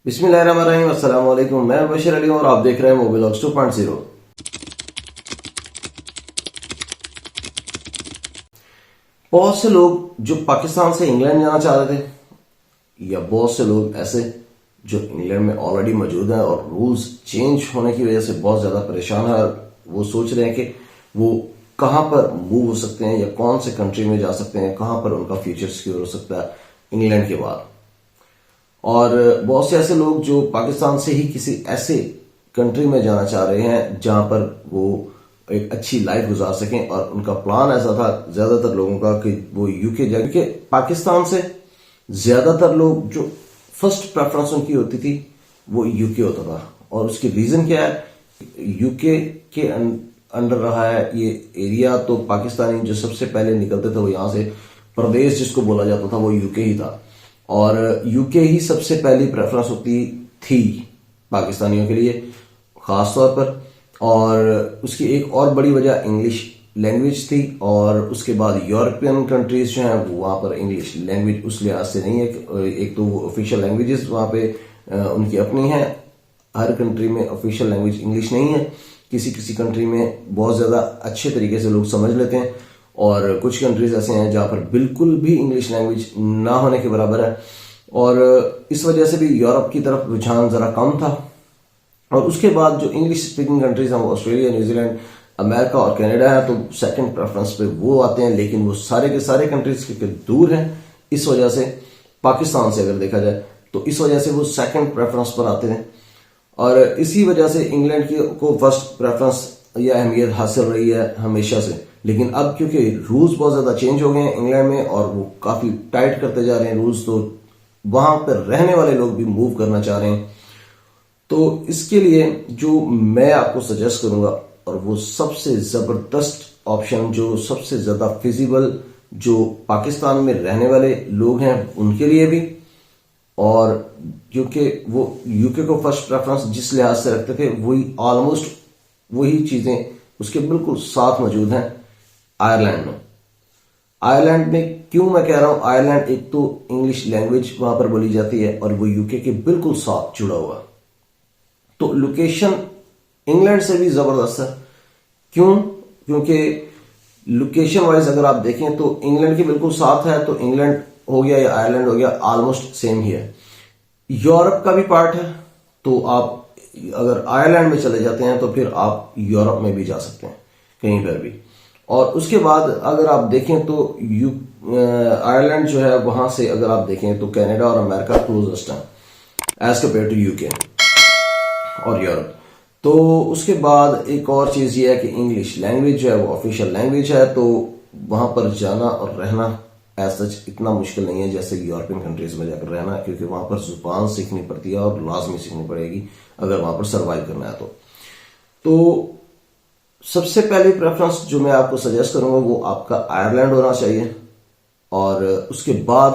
बिस्मिल्लाहिर्रहमानिर्रहीम, अस्सलाम वालेकुम। मैं बशीर अली हूं और आप देख रहे हैं मोबिलॉग्स 2.0। बहुत से लोग जो पाकिस्तान से इंग्लैंड जाना चाह रहे थे, या बहुत से लोग ऐसे जो इंग्लैंड में ऑलरेडी मौजूद हैं और रूल्स चेंज होने की वजह से बहुत ज्यादा परेशान है, वो सोच रहे हैं कि वो कहां पर मूव हो सकते हैं या कौन से कंट्री में जा सकते हैं, कहां पर उनका फ्यूचर सिक्योर हो सकता है इंग्लैंड के बाद। और बहुत से ऐसे लोग जो पाकिस्तान से ही किसी ऐसे कंट्री में जाना चाह रहे हैं जहां पर वो एक अच्छी लाइफ गुजार सकें, और उनका प्लान ऐसा था ज्यादातर लोगों का कि वो यूके जाए, क्योंकि पाकिस्तान से ज्यादातर लोग जो फर्स्ट प्रेफरेंस उनकी होती थी वो यूके होता था। और उसकी रीजन क्या है, यूके के अंडर रहा है ये एरिया, तो पाकिस्तानी जो सबसे पहले निकलते थे वो यहां से प्रदेश जिसको बोला जाता था वो यूके ही था, और यूके ही सबसे पहली प्रेफरेंस होती थी पाकिस्तानियों के लिए खास तौर पर। और उसकी एक और बड़ी वजह इंग्लिश लैंग्वेज थी, और उसके बाद यूरोपियन कंट्रीज जो हैं वो वहां पर इंग्लिश लैंग्वेज उस लिहाज से नहीं है। एक तो वो ऑफिशियल लैंग्वेजेस वहां पे उनकी अपनी है, हर कंट्री में ऑफिशियल लैंग्वेज इंग्लिश नहीं है, किसी किसी कंट्री में बहुत ज्यादा अच्छे तरीके से लोग समझ लेते हैं, और कुछ कंट्रीज ऐसे हैं जहां पर बिल्कुल भी इंग्लिश लैंग्वेज ना होने के बराबर है। और इस वजह से भी यूरोप की तरफ रुझान जरा कम था। और उसके बाद जो इंग्लिश स्पीकिंग कंट्रीज हैं वो ऑस्ट्रेलिया, न्यूजीलैंड, अमेरिका और कनाडा है, तो सेकंड प्रेफरेंस पे वो आते हैं, लेकिन वो सारे के सारे कंट्रीज के दूर हैं। इस वजह से पाकिस्तान से अगर देखा जाए तो इस वजह से वो सेकंड प्रेफरेंस पर आते हैं, और इसी वजह से इंग्लैंड को फर्स्ट प्रेफरेंस या अहमियत हासिल रही है हमेशा से। लेकिन अब क्योंकि रूल्स बहुत ज्यादा चेंज हो गए हैं इंग्लैंड में और वो काफी टाइट करते जा रहे हैं रूल्स, तो वहां पर रहने वाले लोग भी मूव करना चाह रहे हैं। तो इसके लिए जो मैं आपको सजेस्ट करूंगा, और वो सबसे जबरदस्त ऑप्शन जो सबसे ज्यादा फिजिबल जो पाकिस्तान में रहने वाले लोग हैं उनके लिए भी, और क्योंकि वो यूके को फर्स्ट प्रेफरेंस जिस लिहाज से रखते थे वही ऑलमोस्ट वही चीजें उसके बिल्कुल साथ मौजूद हैं आयरलैंड में। आयरलैंड में क्यों मैं कह रहा हूं आयरलैंड, एक तो इंग्लिश लैंग्वेज वहां पर बोली जाती है और वो यूके के बिल्कुल साथ जुड़ा हुआ, तो लोकेशन इंग्लैंड से भी जबरदस्त है। क्यों? क्योंकि लोकेशन वाइज अगर आप देखें तो इंग्लैंड के बिल्कुल साथ है, तो इंग्लैंड हो गया या आयरलैंड हो गया ऑलमोस्ट सेम ही है। यूरोप का भी पार्ट है, तो आप अगर आयरलैंड में चले जाते हैं तो फिर आप यूरोप में भी जा सकते हैं कहीं पर भी। और उसके बाद अगर आप देखें तो आयरलैंड जो है वहां से अगर आप देखें तो कनाडा और अमेरिका क्लोजेस्ट है एज कम्पेयर टू यूके और यूरोप। तो उसके बाद एक और चीज ये है कि इंग्लिश लैंग्वेज जो है वो ऑफिशियल लैंग्वेज है, तो वहां पर जाना और रहना एज सच इतना मुश्किल नहीं है जैसे यूरोपियन कंट्रीज में जाकर रहना, क्योंकि वहां पर जुबान सीखनी पड़ती है और लाजमी सीखनी पड़ेगी अगर वहां पर सर्वाइव करना है। तो सबसे पहली प्रेफरेंस जो मैं आपको सजेस्ट करूंगा वो आपका आयरलैंड होना चाहिए, और उसके बाद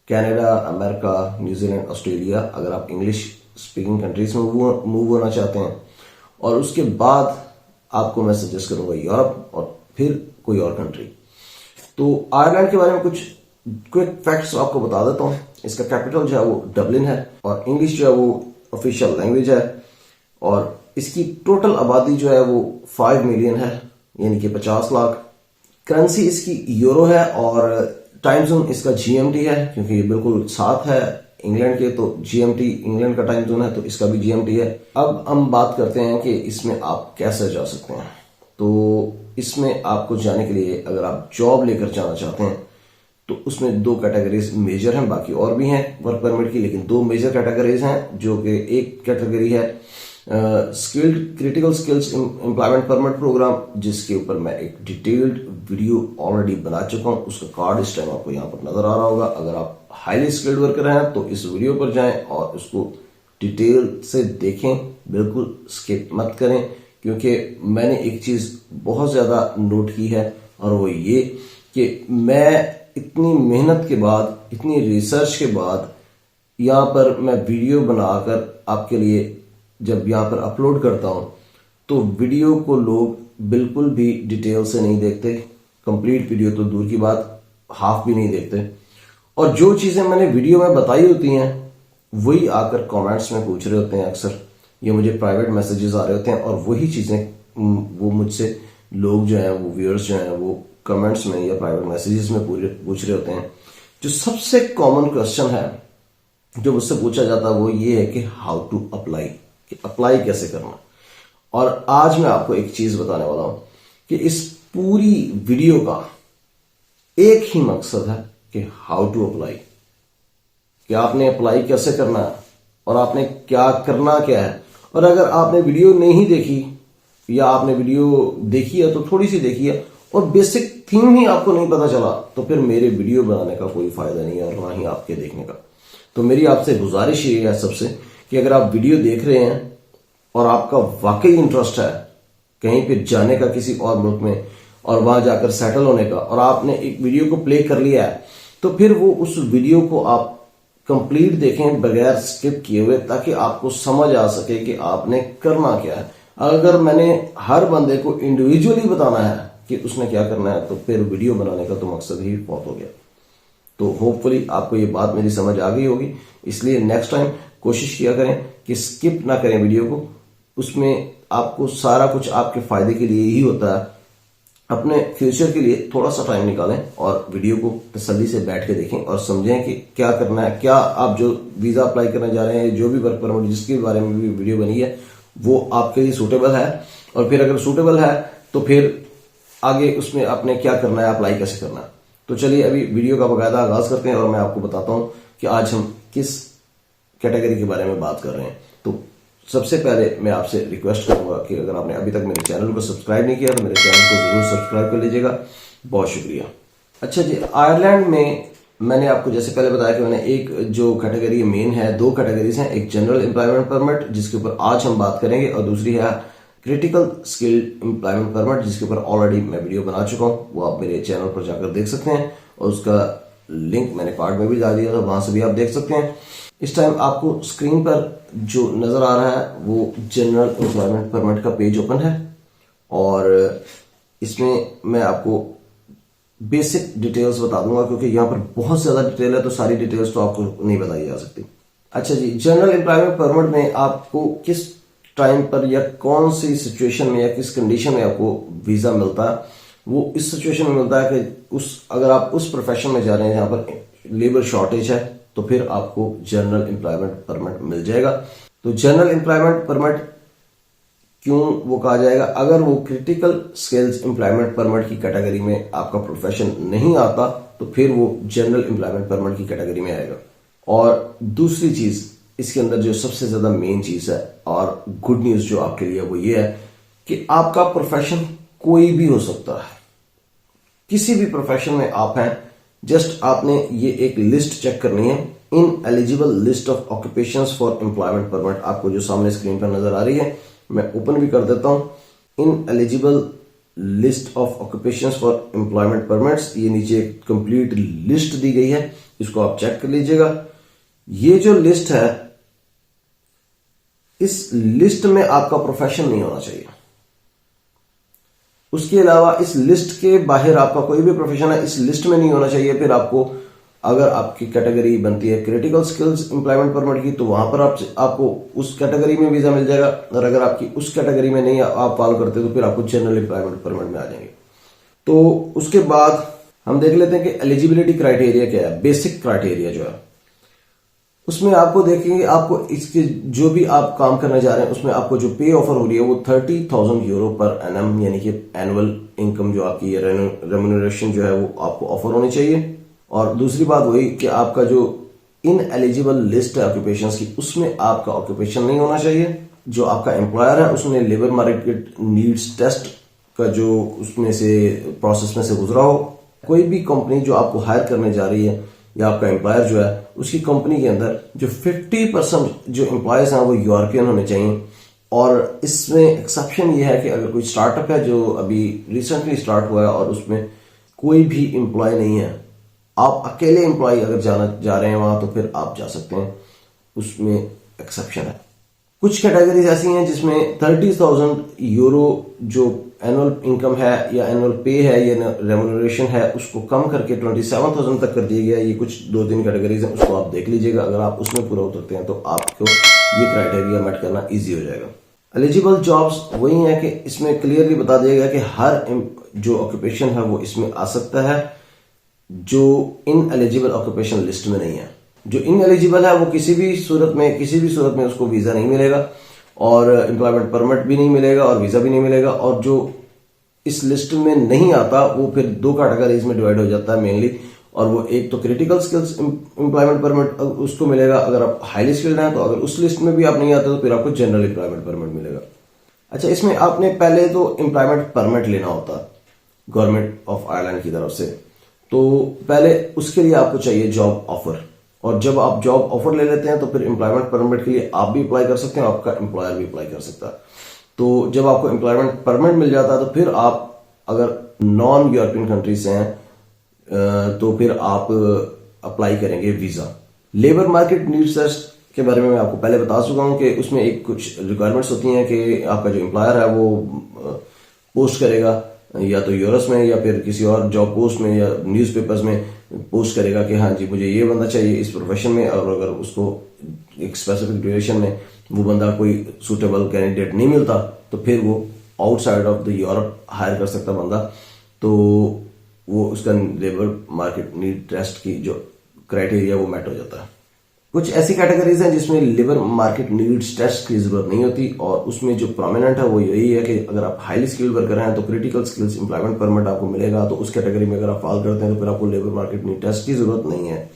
कनाडा, अमेरिका, न्यूजीलैंड, ऑस्ट्रेलिया अगर आप इंग्लिश स्पीकिंग कंट्रीज में मूव होना चाहते हैं, और उसके बाद आपको मैं सजेस्ट करूंगा यूरोप और फिर कोई और कंट्री। तो आयरलैंड के बारे में कुछ क्विक फैक्ट्स आपको बता देता हूं। इसका कैपिटल जो है वो डबलिन है, और इंग्लिश जो है वो ऑफिशियल लैंग्वेज है, और इसकी टोटल आबादी जो है वो 5 मिलियन है, यानी कि 50 लाख। करेंसी इसकी यूरो है, और टाइम जोन इसका जीएमटी है, क्योंकि ये बिल्कुल साथ है इंग्लैंड के, तो जीएमटी इंग्लैंड का टाइम जोन है तो इसका भी जीएमटी है। अब हम बात करते हैं कि इसमें आप कैसे जा सकते हैं। तो इसमें आपको जाने के लिए अगर आप जॉब लेकर जाना चाहते हैं तो उसमें दो कैटेगरीज मेजर हैं, बाकी और भी हैं वर्क परमिट की, लेकिन दो मेजर कैटेगरीज हैं, जो कि एक कैटेगरी है skilled critical skills employment permit program, जिसके ऊपर मैं एक डिटेल्ड वीडियो ऑलरेडी बना चुका हूं। उसका कार्ड इस टाइम आपको यहां पर नजर आ रहा होगा। अगर आप हाईली स्किल्ड वर्कर हैं तो इस वीडियो पर जाएं और उसको डिटेल से देखें, बिल्कुल स्किप मत करें, क्योंकि मैंने एक चीज बहुत ज्यादा नोट की है, और वो ये कि मैं इतनी मेहनत के बाद, इतनी रिसर्च के बाद यहां पर मैं वीडियो बनाकर आपके लिए जब यहां पर अपलोड करता हूं तो वीडियो को लोग बिल्कुल भी डिटेल से नहीं देखते, कंप्लीट वीडियो तो दूर की बात हाफ भी नहीं देखते। और जो चीजें मैंने वीडियो में बताई होती हैं वही आकर कमेंट्स में पूछ रहे होते हैं अक्सर, ये मुझे प्राइवेट मैसेजेस आ रहे होते हैं और वही चीजें वो मुझसे लोग जो हैं, वो व्यूअर्स जो हैं, वो कमेंट्स में या प्राइवेट मैसेजेस में पूछ रहे होते हैं। जो सबसे कॉमन क्वेश्चन है जो मुझसे पूछा जाता है वो ये है कि हाउ टू अप्लाई, कि अप्लाई कैसे करना। और आज मैं आपको एक चीज बताने वाला हूं कि इस पूरी वीडियो का एक ही मकसद है कि हाउ टू अप्लाई, कि आपने अप्लाई कैसे करना है और आपने क्या करना क्या है। और अगर आपने वीडियो नहीं देखी या आपने वीडियो देखी है तो थोड़ी सी देखी है और बेसिक थीम ही आपको नहीं पता चला, तो फिर मेरे वीडियो बनाने का कोई फायदा नहीं है और ना ही आपके देखने का। तो मेरी आपसे गुजारिश ये है सबसे कि अगर आप वीडियो देख रहे हैं और आपका वाकई इंटरेस्ट है कहीं पे जाने का किसी और मुल्क में और वहां जाकर सेटल होने का, और आपने एक वीडियो को प्ले कर लिया है, तो फिर वो उस वीडियो को आप कंप्लीट देखें बगैर स्किप किए हुए, ताकि आपको समझ आ सके कि आपने करना क्या है। अगर मैंने हर बंदे को इंडिविजुअली बताना है कि उसने क्या करना है, तो फिर वीडियो बनाने का तो मकसद ही बहुत हो गया। तो होपफुली आपको ये बात मेरी समझ आ गई होगी। इसलिए नेक्स्ट टाइम कोशिश किया करें कि स्किप ना करें वीडियो को, उसमें आपको सारा कुछ आपके फायदे के लिए ही होता है। अपने फ्यूचर के लिए थोड़ा सा टाइम निकालें और वीडियो को तसल्ली से बैठ के देखें और समझें कि क्या करना है, क्या आप जो वीजा अप्लाई करने जा रहे हैं, जो भी वर्क परमिट जिसके बारे में भी वीडियो बनी है वो आपके लिए सूटेबल है, और फिर अगर सूटेबल है तो फिर आगे उसमें आपने क्या करना है, अप्लाई कैसे करना है। तो चलिए अभी वीडियो का बाकायदा आगाज करते हैं और मैं आपको बताता हूं कि आज हम किस कैटेगरी के बारे में बात कर रहे हैं। तो सबसे पहले मैं आपसे रिक्वेस्ट करूंगा कि अगर आपने अभी तक मेरे चैनल को सब्सक्राइब नहीं किया तो मेरे चैनल को जरूर सब्सक्राइब कर लीजिएगा। बहुत शुक्रिया। अच्छा जी, आयरलैंड में मैंने आपको जैसे पहले बताया कि मैंने एक जो कैटेगरी मेन है, दो कैटेगरीज हैं, एक जनरल एम्प्लॉयमेंट परमिट जिसके ऊपर आज हम बात करेंगे और दूसरी है क्रिटिकल स्किल्ड एम्प्लॉयमेंट परमिट जिसके ऊपर ऑलरेडी मैं वीडियो बना चुका हूं, वो आप मेरे चैनल पर जाकर देख सकते हैं और उसका लिंक मैंने कार्ड में भी डाल दिया था, वहां से भी आप देख सकते हैं। इस टाइम आपको स्क्रीन पर जो नजर आ रहा है वो जनरल एम्प्लॉयमेंट परमिट का पेज ओपन है और इसमें मैं आपको बेसिक डिटेल्स बता दूंगा क्योंकि यहाँ पर बहुत ज्यादा डिटेल है तो सारी डिटेल्स तो आपको नहीं बताई जा सकती। अच्छा जी, जनरल एम्प्लॉयमेंट परमिट में आपको किस टाइम पर या कौन सी सिचुएशन में या किस कंडीशन में आपको वीजा मिलता है, वो इस सिचुएशन में मिलता है कि अगर आप उस प्रोफेशन में जा रहे हैं जहां पर लेबर शॉर्टेज है तो फिर आपको जनरल एम्प्लॉयमेंट परमिट मिल जाएगा। तो जनरल एम्प्लॉयमेंट परमिट क्यों वो कहा जाएगा, अगर वो क्रिटिकल स्किल्स एम्प्लॉयमेंट परमिट की कैटेगरी में आपका प्रोफेशन नहीं आता तो फिर वो जनरल एम्प्लॉयमेंट परमिट की कैटेगरी में आएगा। और दूसरी चीज इसके अंदर जो सबसे ज्यादा मेन चीज है और गुड न्यूज जो आपके लिए वो ये है कि आपका प्रोफेशन कोई भी हो सकता है, किसी भी प्रोफेशन में आप हैं, जस्ट आपने ये एक लिस्ट चेक करनी है, in eligible list of occupations for employment permit. आपको जो सामने स्क्रीन पर नजर आ रही है मैं ओपन भी कर देता हूं, in eligible list of occupations for employment permits, ये नीचे एक कंप्लीट लिस्ट दी गई है, इसको आप चेक कर लीजिएगा। ये जो लिस्ट है इस लिस्ट में आपका प्रोफेशन नहीं होना चाहिए, उसके अलावा इस लिस्ट के बाहर आपका कोई भी प्रोफेशन है इस लिस्ट में नहीं होना चाहिए। फिर आपको अगर आपकी कैटेगरी बनती है क्रिटिकल स्किल्स एम्प्लॉयमेंट परमिट की तो वहां पर आपको उस कैटेगरी में वीजा मिल जाएगा, और अगर आपकी उस कैटेगरी में नहीं आप फॉलो करते तो फिर आपको जनरल एम्प्लॉयमेंट परमिट में आ जाएंगे। तो उसके बाद हम देख लेते हैं कि एलिजिबिलिटी क्राइटेरिया क्या है। बेसिक क्राइटेरिया जो है उसमें आपको देखेंगे, आपको इसके जो भी आप काम करने जा रहे हैं उसमें आपको जो पे ऑफर हो रही है वो 30,000 यूरो पर एनम, यानी कि एनुअल इनकम जो आपकी रेम्यूनरेशन जो है वो आपको ऑफर होनी चाहिए। और दूसरी बात वही कि आपका जो इन एलिजिबल लिस्ट है ऑक्यूपेशंस की उसमें आपका ऑक्यूपेशन नहीं होना चाहिए। जो आपका एम्प्लॉयर है उसने लेबर मार्केट नीड्स टेस्ट का जो उसमें से प्रोसेस में से गुजरा हो। कोई भी कंपनी जो आपको हायर करने जा रही है या आपका एम्प्लॉयर जो है उसकी कंपनी के अंदर जो 50% जो एम्प्लॉयज हैं वो यूरोपियन होने चाहिए। और इसमें एक्सेप्शन ये है कि अगर कोई स्टार्टअप है जो अभी रिसेंटली स्टार्ट हुआ है और उसमें कोई भी एम्प्लॉय नहीं है, आप अकेले एम्प्लॉय अगर जा रहे हैं वहां तो फिर आप जा सकते हैं, उसमें एक्सेप्शन है। कुछ कैटेगरीज ऐसी हैं जिसमें 30,000 यूरो जो एनुअल इनकम है या एनुअल पे है या रेम्यूनरेशन है उसको कम करके 27,000 तक कर दिया गया। ये कुछ 2-3 कैटेगरीज हैं, उसको आप देख लीजिएगा। अगर आप उसमें पूरा उतरते हैं तो आपको ये क्राइटेरिया मेट करना ईजी हो जाएगा। एलिजिबल जॉब्स वही है कि इसमें क्लियरली बता दिया गया कि हर जो ऑक्यूपेशन है वो इसमें आ सकता है जो इन एलिजिबल ऑक्यूपेशन लिस्ट में नहीं है। जो इन एलिजिबल है वो किसी भी सूरत में उसको वीजा नहीं मिलेगा और एम्प्लॉयमेंट परमिट भी नहीं मिलेगा और वीजा भी नहीं मिलेगा। और जो इस लिस्ट में नहीं आता वो फिर 2 कैटेगरीज में डिवाइड हो जाता है मेनली। और वो एक तो क्रिटिकल स्किल्स एम्प्लॉयमेंट परमिट उसको मिलेगा अगर आप हाईली स्किल्ड हैं, तो अगर उस लिस्ट में भी आप नहीं आते तो फिर आपको जनरल एम्प्लॉयमेंट परमिट मिलेगा। अच्छा, इसमें आपने पहले तो एम्प्लॉयमेंट परमिट लेना होता गवर्नमेंट ऑफ आयरलैंड की तरफ से, तो पहले उसके लिए आपको चाहिए जॉब ऑफर। और जब आप जॉब ऑफर ले लेते हैं तो फिर एम्प्लॉयमेंट परमिट के लिए आप भी अप्लाई कर सकते हैं, आपका एम्प्लॉयर भी अप्लाई कर सकता है। तो जब आपको एम्प्लॉयमेंट परमिट मिल जाता है तो फिर आप अगर नॉन यूरोपियन कंट्री से हैं तो फिर आप अप्लाई करेंगे visa. Labour market needs test के बारे में मैं आपको पहले बता चुका हूं कि उसमें एक कुछ रिक्वायरमेंट्स होती हैं कि आपका जो एम्प्लॉयर है वो पोस्ट करेगा या तो यूरोस में या फिर किसी और जॉब पोस्ट में या न्यूज़पेपर्स में पोस्ट करेगा कि हाँ जी मुझे ये बंदा चाहिए इस प्रोफेशन में। और अगर उसको एक स्पेसिफिक ड्यूरेशन में वो बंदा कोई सुटेबल कैंडिडेट नहीं मिलता तो फिर वो outside of the Europe hire कर सकता बंदा, तो वो उसका लेबर मार्केट नीड टेस्ट की जो क्राइटेरिया वो मेट हो जाता है। कुछ ऐसी कैटेगरीज हैं जिसमें लेबर मार्केट नीड्स टेस्ट की जरूरत नहीं होती और उसमें जो प्रोमिनेंट है वो यही है कि अगर आप हाईली स्किल्ड वर्कर हैं तो क्रिटिकल स्किल्स एम्प्लॉयमेंट परमिट आपको मिलेगा। तो उस कैटेगरी में अगर आप फॉल करते हैं तो फिर आपको लेबर मार्केट नीड टेस्ट की जरूरत नहीं है।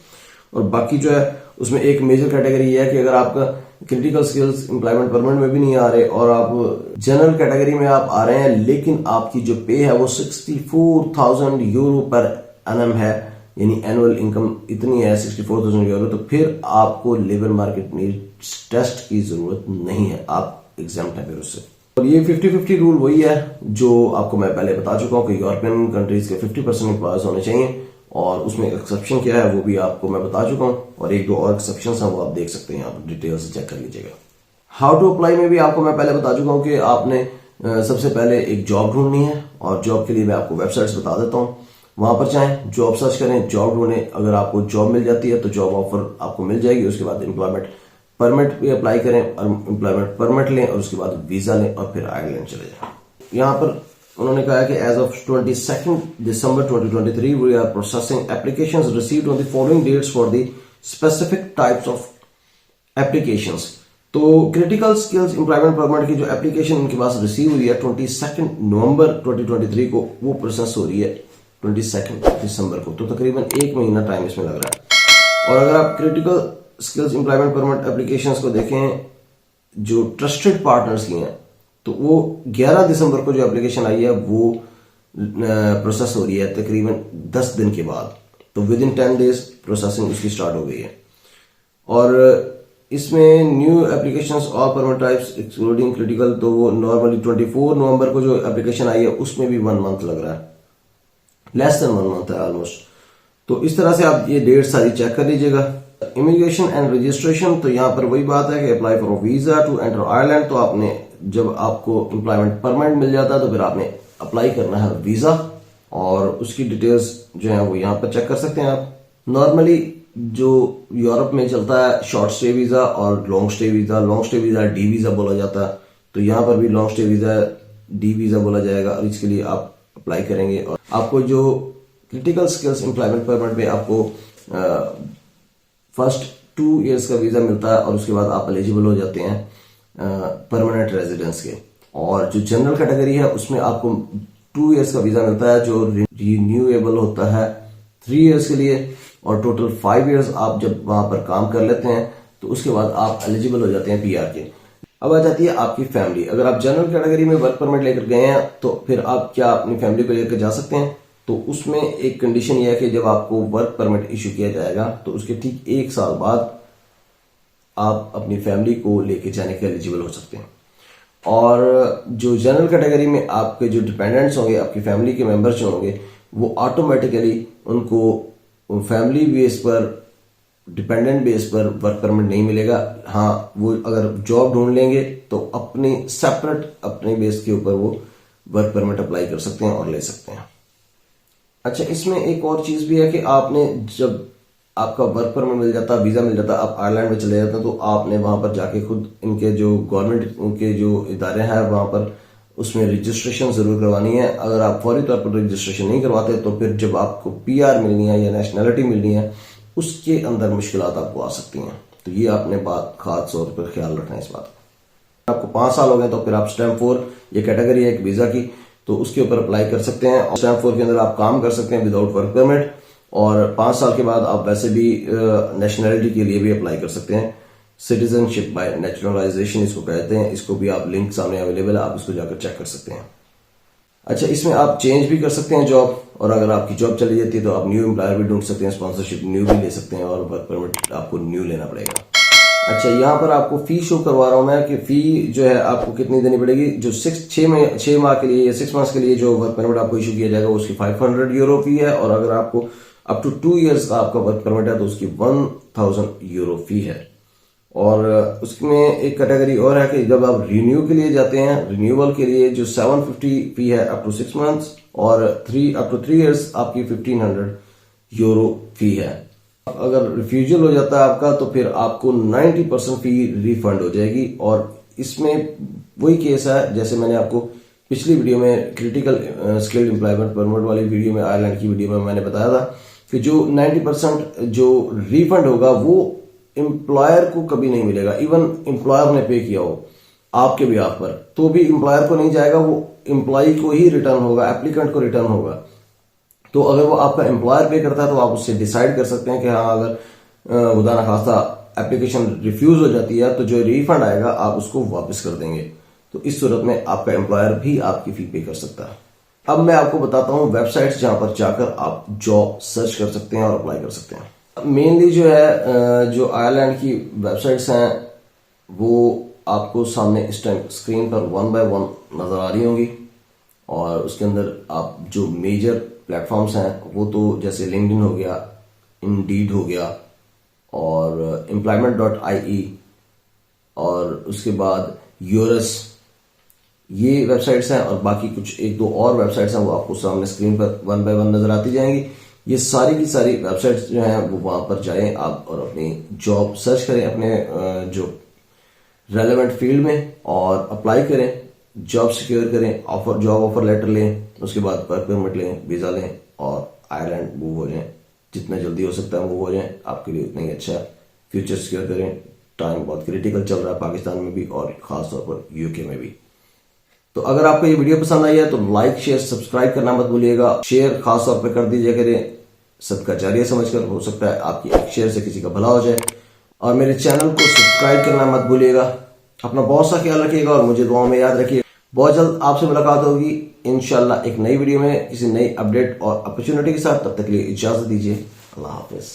और बाकी जो है उसमें एक मेजर कैटेगरी है कि अगर आपका क्रिटिकल स्किल्स एम्प्लॉयमेंट परमिट में भी नहीं आ रहे और आप जनरल कैटेगरी में आप आ रहे हैं लेकिन आपकी जो पे है वो 64,000 यूरो पर एनम है, यानी एनुअल इनकम इतनी है 64,000 यूरो, तो फिर आपको लेबर मार्केट नीड्स टेस्ट की जरूरत नहीं है, आप एग्जाम्प्ट है फिर उससे। और ये 50-50 रूल वही है जो आपको मैं पहले बता चुका हूं कि यूरोपियन कंट्रीज के 50% एम्प्लॉयर्स होने चाहिए और उसमें एक्सेप्शन क्या है वो भी आपको मैं बता चुका हूं और 1-2 और एक्सेप्शन हैं वो आप देख सकते हैं, आप डिटेल से चेक कर लीजिएगा। हाउ टू अप्लाई में भी आपको मैं पहले बता चुका हूं कि आपने सबसे पहले एक जॉब ढूंढनी है और जॉब के लिए मैं आपको वेबसाइट्स बता देता हूं। वहां पर जाएं, जॉब सर्च करें, जॉब ढूंढें, अगर आपको जॉब मिल जाती है तो जॉब ऑफर आपको मिल जाएगी। उसके बाद एम्प्लॉयमेंट परमिट पे अप्लाई करें और एम्प्लॉयमेंट परमिट लें और उसके बाद वीजा लें और फिर आयरलैंड चले जाएं। यहाँ पर उन्होंने कहा कि as of 22 December 2023 we are processing applications received on the following dates for the specific types of applications. तो क्रिटिकल स्किल्स एम्प्लॉयमेंट परमिट की जो एप्लीकेशन उनके पास रिसीव हुई है 22 नवंबर 2023 को वो प्रोसेस हो रही है 22 दिसंबर को, तो तकरीबन 1 महीना टाइम इसमें लग रहा है। और अगर आप critical skills employment permit applications को देखें जो ट्रस्टेड पार्टनर्स की हैं तो वो 11 दिसंबर को जो एप्लीकेशन आई है वो प्रोसेस हो रही है तकरीबन 10 दिन के बाद, तो विद इन 10 डेज प्रोसेसिंग उसकी स्टार्ट हो गई है। और इसमें न्यू एप्लीकेशंस और परमिट टाइप्स एक्सक्लूडिंग क्रिटिकल, तो वो नॉर्मली 24 नवंबर को जो एप्लीकेशन आई है उसमें भी 1 मंथ लग रहा है, लेस देन 1 मंथ है ऑलमोस्ट। तो इस तरह से आप ये डेट सारी चेक कर लीजिएगा। इमिग्रेशन एंड रजिस्ट्रेशन, तो यहाँ पर वही बात है कि apply for visa to enter Ireland, तो आपने जब आपको एम्प्लॉयमेंट परमिट मिल जाता है तो फिर आपने अप्लाई करना है वीजा और उसकी डिटेल्स जो है वो यहाँ पर चेक कर सकते हैं आप। नॉर्मली जो यूरोप में चलता है शॉर्ट स्टे वीजा और long stay visa D visa बोला जाता है, तो यहाँ पर भी long stay visa D visa बोला जाएगा और इसके लिए आप अप्लाई करेंगे। और आपको जो क्रिटिकल स्किल्स एम्प्लॉयमेंट परमिट में आपको फर्स्ट 2 इयर्स का वीजा मिलता है और उसके बाद आप एलिजिबल हो जाते हैं परमानेंट रेजिडेंस के। और जो जनरल कैटेगरी है उसमें आपको 2 इयर्स का वीजा मिलता है जो रिन्यूएबल होता है 3 इयर्स के लिए और टोटल 5 इयर्स आप जब वहां पर काम कर लेते हैं तो उसके बाद आप एलिजिबल हो जाते हैं पीआर के। अब आ जाती है आपकी फैमिली। अगर आप जनरल कैटेगरी में वर्क परमिट लेकर गए हैं तो फिर आप क्या अपनी फैमिली को लेकर जा सकते हैं, तो उसमें एक कंडीशन यह है कि जब आपको वर्क परमिट इशू किया जाएगा तो उसके ठीक 1 साल बाद आप अपनी फैमिली को लेके जाने के एलिजिबल हो सकते हैं। और जो जनरल कैटेगरी में आपके जो डिपेंडेंट्स होंगे, आपकी फैमिली के मेंबर्स जो होंगे, वो ऑटोमेटिकली उनको फैमिली बेस पर, डिपेंडेंट बेस पर वर्क परमिट नहीं मिलेगा। हाँ, वो अगर जॉब ढूंढ लेंगे तो अपनी सेपरेट अपने बेस के ऊपर वो वर्क परमिट अप्लाई कर सकते हैं और ले सकते हैं। अच्छा, इसमें एक और चीज भी है कि आपने जब आपका वर्क परमिट मिल जाता, वीजा मिल जाता, आप आयरलैंड में चले जाते हैं, तो आपने वहां पर जाके खुद इनके जो गवर्नमेंट उनके जो इदारे हैं वहां पर उसमें रजिस्ट्रेशन जरूर करवानी है। अगर आप फौरी तौर पर रजिस्ट्रेशन नहीं करवाते तो फिर जब आपको पीआर मिलनी है या नेशनैलिटी मिलनी है उसके अंदर मुश्किलात आपको आ सकती हैं। तो ये आपने बात खास तौर पर ख्याल रखना है इस बात का। आपको 5 साल हो गए तो फिर आप स्टैम्प 4, ये कैटेगरी है एक वीजा की, तो उसके ऊपर अप्लाई कर सकते हैं। और स्टैम्प 4 के अंदर आप काम कर सकते हैं विदाउट वर्क परमिट, और 5 साल के बाद आप वैसे भी नेशनैलिटी के लिए भी अप्लाई कर सकते हैं। सिटीजनशिप बाय नेचुरलाइजेशन इसको कहते हैं। इसको भी आप लिंक सामने अवेलेबल है, आप इसको जाकर चेक कर सकते हैं। अच्छा, इसमें आप चेंज भी कर सकते हैं जॉब, और अगर आपकी जॉब चली जाती है तो आप न्यू एम्प्लॉयर भी ढूंढ सकते हैं, स्पॉन्सरशिप न्यू भी ले सकते हैं, और वर्क परमिट आपको न्यू लेना पड़ेगा। अच्छा, यहाँ पर आपको फी शो करवा रहा हूं मैं कि फी जो है आपको कितनी देनी पड़ेगी। जो 6 माह के लिए या 6 मंथ्स के लिए जो वर्क परमिट आपको इशू किया जाएगा उसकी 500 यूरो फी है, और अगर आपको अप टू 2 इयर्स का आपका वर्क परमिट है तो उसकी 1000 यूरो फी है। और उसमें एक कैटेगरी और है कि जब आप रिन्यू के लिए जाते हैं, रिन्यूअल के लिए जो 750 फी है अप टू 6 मंथ्स, और अप टू 3 इयर्स आपकी 1500 यूरो फी है। अगर रिफ्यूजल हो जाता है आपका तो फिर आपको 90% फी रिफंड हो जाएगी। और इसमें वही केस है जैसे मैंने आपको पिछली वीडियो में क्रिटिकल स्किल्ड एम्प्लॉयमेंट परमिट वाली वीडियो में, आयरलैंड की वीडियो में मैंने बताया था कि जो 90% जो रिफंड होगा वो एम्प्लॉयर को कभी नहीं मिलेगा। इवन एम्प्लॉयर ने पे किया हो आपके बिहाफ पर तो भी एम्प्लॉयर को नहीं जाएगा, वो एम्प्लॉय को ही रिटर्न होगा, एप्लीकेंट को रिटर्न होगा। तो अगर वो आपका एम्प्लॉयर पे करता है तो आप उससे डिसाइड कर सकते हैं कि हाँ, अगर खुदा ना खास्ता एप्लीकेशन रिफ्यूज हो जाती है तो जो रिफंड आएगा आप उसको वापस कर देंगे। तो इस सूरत में आपका एम्प्लॉयर भी आपकी फी पे कर सकता है। अब मैं आपको बताता हूं वेबसाइट्स जहां पर जाकर आप जॉब सर्च कर सकते हैं और अप्लाई कर सकते हैं। मेनली जो है जो आयरलैंड की वेबसाइट्स हैं वो आपको सामने इस टाइम स्क्रीन पर 1 बाय 1 नजर आ रही होंगी, और उसके अंदर आप जो मेजर प्लेटफॉर्म्स हैं वो तो जैसे लिंक्डइन हो गया, इंडीड हो गया, और employment.ie, और उसके बाद यूरस, ये वेबसाइट्स हैं। और बाकी कुछ 1-2 और वेबसाइट्स हैं वो आपको सामने स्क्रीन पर 1 बाय 1 नजर आती जाएंगी। ये सारी की सारी वेबसाइट्स जो हैं वो वहां पर जाएं आप और अपनी जॉब सर्च करें अपने जो रेलेवेंट फील्ड में और अप्लाई करें, जॉब सिक्योर करें, जॉब ऑफर लेटर लें, उसके बाद वर्क परमिट लें, वीजा लें और आयरलैंड मूव हो जाएं। जितना जल्दी हो सकता है मूव हो जाएं, आपके लिए उतना ही अच्छा है। फ्यूचर सिक्योर करें, टाइम बहुत क्रिटिकल चल रहा है पाकिस्तान में भी और खासतौर पर यूके में भी। तो अगर आपको ये वीडियो पसंद आई है तो लाइक शेयर सब्सक्राइब करना मत भूलिएगा। शेयर खास तौर पर कर दीजिए करें, सदका जारिया समझकर, हो सकता है आपकी एक शेयर से किसी का भला हो जाए। और मेरे चैनल को सब्सक्राइब करना मत भूलिएगा। अपना बहुत सा ख्याल रखिएगा और मुझे दुआओं में याद रखिए। बहुत जल्द आपसे मुलाकात होगी इंशाल्लाह एक नई वीडियो में किसी नई अपडेट और अपॉर्चुनिटी के साथ। तब तक के लिए इजाजत दीजिए। अल्लाह हाफिज।